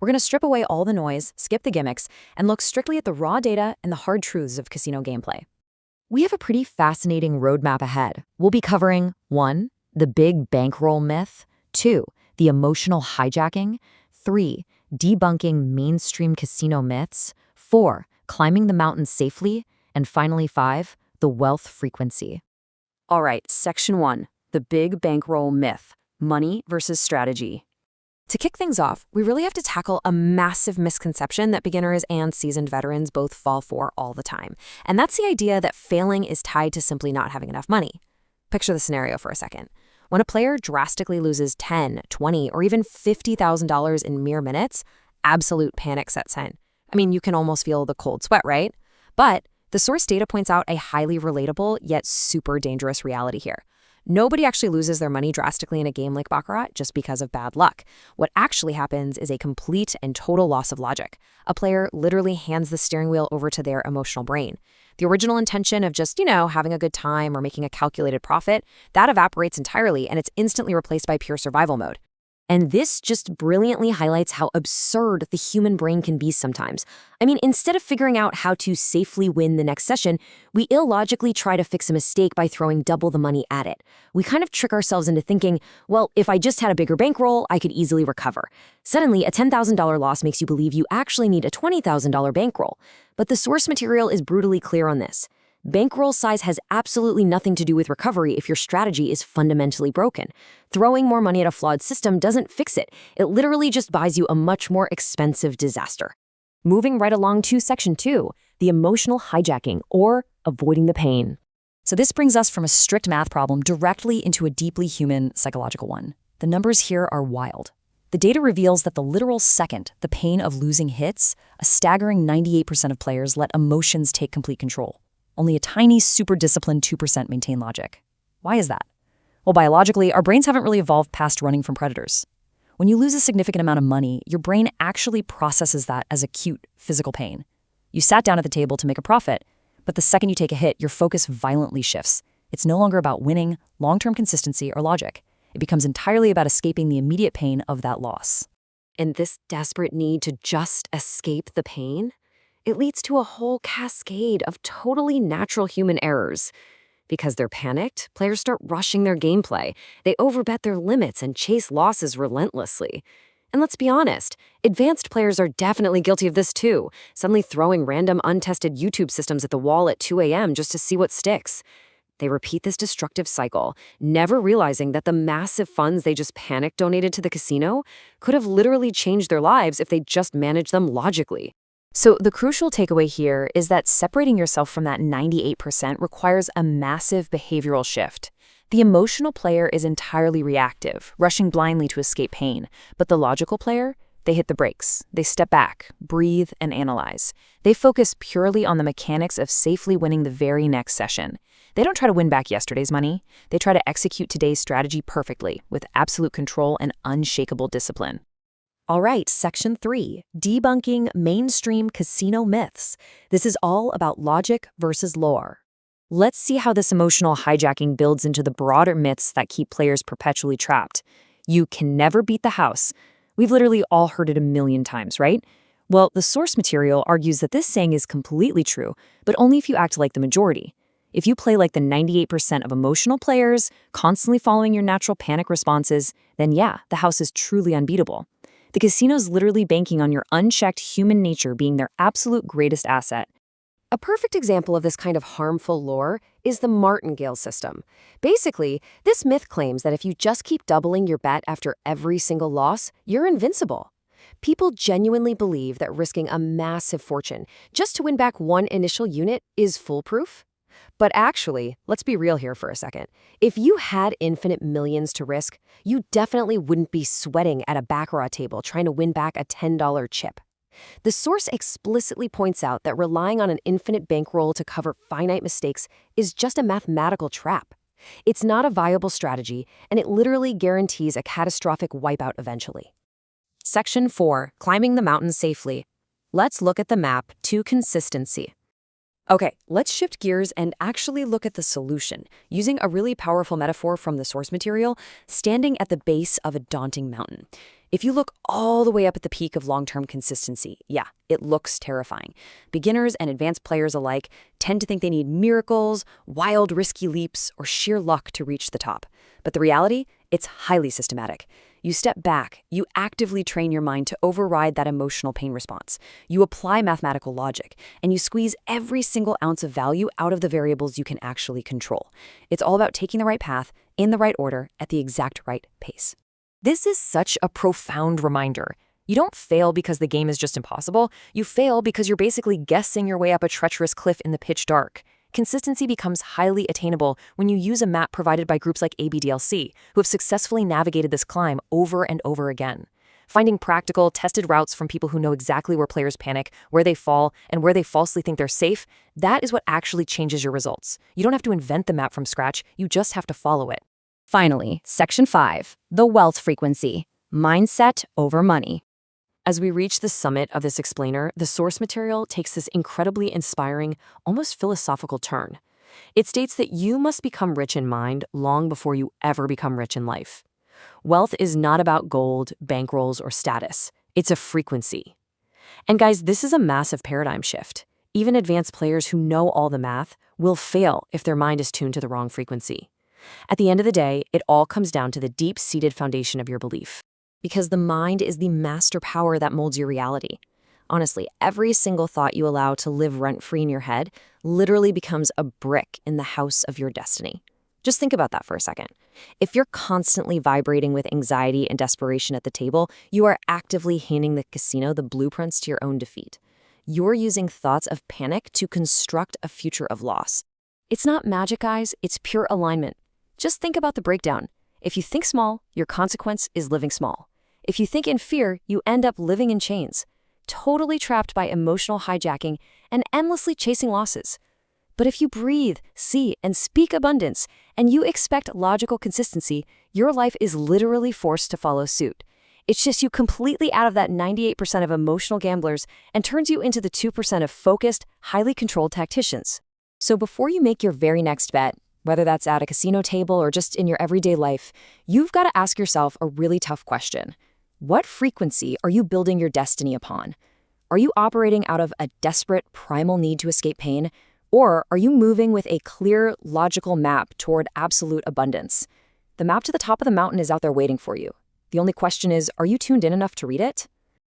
We're going to strip away all the noise, skip the gimmicks, and look strictly at the raw data and the hard truths of casino gameplay. We have a pretty fascinating roadmap ahead. We'll be covering 1. The big bankroll myth, 2. The emotional hijacking, 3. Debunking mainstream casino myths, 4. Climbing the mountain safely, and finally 5. The wealth frequency. All right, Section 1. The big bankroll myth, money versus strategy. To kick things off, we really have to tackle a massive misconception that beginners and seasoned veterans both fall for all the time. And that's the idea that failing is tied to simply not having enough money. Picture the scenario for a second. When a player drastically loses $10, $20, or even $50,000 in mere minutes, absolute panic sets in. I mean, you can almost feel the cold sweat, right? But the source data points out a highly relatable yet super dangerous reality here. Nobody actually loses their money drastically in a game like Baccarat just because of bad luck. What actually happens is a complete and total loss of logic. A player literally hands the steering wheel over to their emotional brain. The original intention of just, having a good time or making a calculated profit, that evaporates entirely and it's instantly replaced by pure survival mode. And this just brilliantly highlights how absurd the human brain can be sometimes. I mean, instead of figuring out how to safely win the next session, we illogically try to fix a mistake by throwing double the money at it. We kind of trick ourselves into thinking, well, if I just had a bigger bankroll, I could easily recover. Suddenly, a $10,000 loss makes you believe you actually need a $20,000 bankroll. But the source material is brutally clear on this. Bankroll size has absolutely nothing to do with recovery if your strategy is fundamentally broken. Throwing more money at a flawed system doesn't fix it. It literally just buys you a much more expensive disaster. Moving right along to Section 2, the emotional hijacking, or avoiding the pain. So this brings us from a strict math problem directly into a deeply human psychological one. The numbers here are wild. The data reveals that the literal second the pain of losing hits, a staggering 98% of players let emotions take complete control. Only a tiny, super disciplined 2% maintain logic. Why is that? Well, biologically, our brains haven't really evolved past running from predators. When you lose a significant amount of money, your brain actually processes that as acute physical pain. You sat down at the table to make a profit, but the second you take a hit, your focus violently shifts. It's no longer about winning, long-term consistency, or logic. It becomes entirely about escaping the immediate pain of that loss. And this desperate need to just escape the pain? It leads to a whole cascade of totally natural human errors. Because they're panicked, players start rushing their gameplay. They overbet their limits and chase losses relentlessly. And let's be honest, advanced players are definitely guilty of this too, suddenly throwing random untested YouTube systems at the wall at 2 a.m. just to see what sticks. They repeat this destructive cycle, never realizing that the massive funds they just panic donated to the casino could have literally changed their lives if they just managed them logically. So the crucial takeaway here is that separating yourself from that 98% requires a massive behavioral shift. The emotional player is entirely reactive, rushing blindly to escape pain. But the logical player, they hit the brakes. They step back, breathe, and analyze. They focus purely on the mechanics of safely winning the very next session. They don't try to win back yesterday's money. They try to execute today's strategy perfectly, with absolute control and unshakable discipline. All right, Section 3, Debunking Mainstream Casino Myths. This is all about logic versus lore. Let's see how this emotional hijacking builds into the broader myths that keep players perpetually trapped. You can never beat the house. We've literally all heard it a million times, right? Well, the source material argues that this saying is completely true, but only if you act like the majority. If you play like the 98% of emotional players, constantly following your natural panic responses, then yeah, the house is truly unbeatable. The casino's literally banking on your unchecked human nature being their absolute greatest asset. A perfect example of this kind of harmful lore is the martingale system. Basically, this myth claims that if you just keep doubling your bet after every single loss, you're invincible. People genuinely believe that risking a massive fortune just to win back one initial unit is foolproof. But actually, let's be real here for a second. If you had infinite millions to risk, you definitely wouldn't be sweating at a Baccarat table trying to win back a $10 chip. The source explicitly points out that relying on an infinite bankroll to cover finite mistakes is just a mathematical trap. It's not a viable strategy, and it literally guarantees a catastrophic wipeout eventually. Section 4, Climbing the Mountain Safely. Let's look at the map to consistency. Okay, let's shift gears and actually look at the solution, using a really powerful metaphor from the source material, standing at the base of a daunting mountain. If you look all the way up at the peak of long-term consistency, yeah, it looks terrifying. Beginners and advanced players alike tend to think they need miracles, wild, risky leaps, or sheer luck to reach the top. But the reality? It's highly systematic. You step back, you actively train your mind to override that emotional pain response. You apply mathematical logic, and you squeeze every single ounce of value out of the variables you can actually control. It's all about taking the right path, in the right order, at the exact right pace. This is such a profound reminder. You don't fail because the game is just impossible. You fail because you're basically guessing your way up a treacherous cliff in the pitch dark. Consistency becomes highly attainable when you use a map provided by groups like ABDLC, who have successfully navigated this climb over and over again. Finding practical, tested routes from people who know exactly where players panic, where they fall, and where they falsely think they're safe, that is what actually changes your results. You don't have to invent the map from scratch, you just have to follow it. Finally, Section 5, the wealth frequency, mindset over money. As we reach the summit of this explainer, the source material takes this incredibly inspiring, almost philosophical turn. It states that you must become rich in mind long before you ever become rich in life. Wealth is not about gold, bankrolls, or status. It's a frequency. And guys, this is a massive paradigm shift. Even advanced players who know all the math will fail if their mind is tuned to the wrong frequency. At the end of the day, it all comes down to the deep-seated foundation of your belief. Because the mind is the master power that molds your reality. Honestly, every single thought you allow to live rent-free in your head literally becomes a brick in the house of your destiny. Just think about that for a second. If you're constantly vibrating with anxiety and desperation at the table, you are actively handing the casino the blueprints to your own defeat. You're using thoughts of panic to construct a future of loss. It's not magic, guys, it's pure alignment. Just think about the breakdown. If you think small, your consequence is living small. If you think in fear, you end up living in chains, totally trapped by emotional hijacking and endlessly chasing losses. But if you breathe, see, and speak abundance, and you expect logical consistency, your life is literally forced to follow suit. It shifts you completely out of that 98% of emotional gamblers and turns you into the 2% of focused, highly controlled tacticians. So before you make your very next bet, whether that's at a casino table or just in your everyday life, you've got to ask yourself a really tough question. What frequency are you building your destiny upon? Are you operating out of a desperate, primal need to escape pain? Or are you moving with a clear, logical map toward absolute abundance? The map to the top of the mountain is out there waiting for you. The only question is, are you tuned in enough to read it?